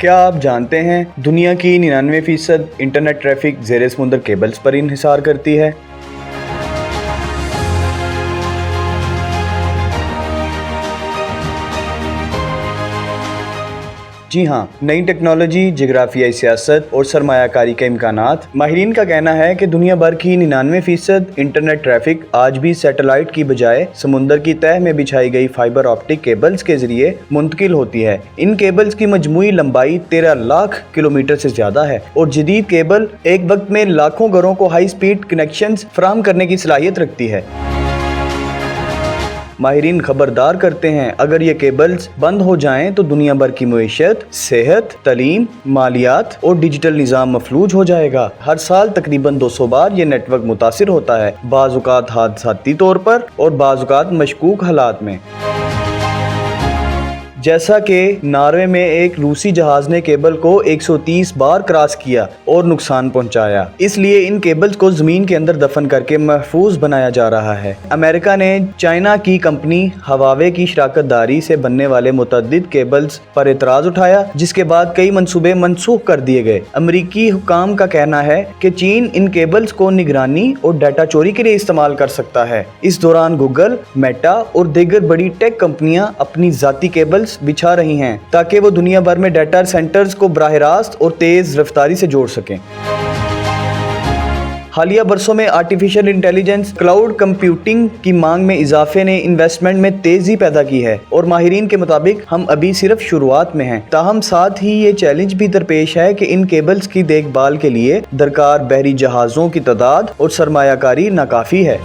क्या आप जानते हैं दुनिया की 99% इंटरनेट ट्रैफिक ज़ेरे समुंदर केबल्स पर इन्हिसार करती है। जी हाँ, नई टेक्नोलॉजी, जिग्राफियाई सियासत और सरमायाकारी के इम्कानात। माहिरीन का कहना है कि दुनिया भर की 99% इंटरनेट ट्रैफिक आज भी सैटेलाइट की बजाय समुंदर की तह में बिछाई गई फाइबर ऑप्टिक केबल्स के जरिए मुंतकिल होती है। इन केबल्स की मजमूई लंबाई 13 लाख किलोमीटर से ज्यादा है और जदीद केबल एक वक्त में लाखों घरों को हाई स्पीड कनेक्शंस फराहम करने की सलाहियत रखती है। माहिरीन खबरदार करते हैं, अगर ये केबल्स बंद हो जाएं तो दुनिया भर की मईशत, सेहत, तालीम, मालियात और डिजिटल निज़ाम मफलूज हो जाएगा। हर साल तकरीबन 200 बार ये नेटवर्क मुतासिर होता है, बाज़-औक़ात हादसाती तौर पर और बाज़-औक़ात मशकूक हालात में। जैसा कि नॉर्वे में एक रूसी जहाज ने केबल को 130 बार क्रॉस किया और नुकसान पहुंचाया, इसलिए इन केबल्स को जमीन के अंदर दफन करके महफूज बनाया जा रहा है। अमेरिका ने चाइना की कंपनी हवावे की शराकतदारी से बनने वाले मुतअद्दिद केबल्स पर एतराज उठाया, जिसके बाद कई मंसूबे मनसूख कर दिए गए। अमरीकी हुकाम का कहना है कि चीन इन केबल्स को निगरानी और डाटा चोरी के लिए इस्तेमाल कर सकता है। इस दौरान गूगल, मेटा और दीगर बड़ी टेक कंपनियां अपनी जाती केबल्स बिछा रही हैं ताकि वो दुनिया भर में डाटा सेंटर्स को बराह रास्त और तेज रफ्तारी से जोड़ सकें। हालिया बरसों में आर्टिफिशियल इंटेलिजेंस, क्लाउड कंप्यूटिंग की मांग में इजाफे ने इन्वेस्टमेंट में तेजी पैदा की है और माहिरीन के मुताबिक हम अभी सिर्फ शुरुआत में हैं। ताहम साथ ही ये चैलेंज भी दरपेश है कि इन केबल्स की देखभाल के लिए दरकार बहरी जहाज़ों की तादाद और सरमायाकारी नाकाफी है।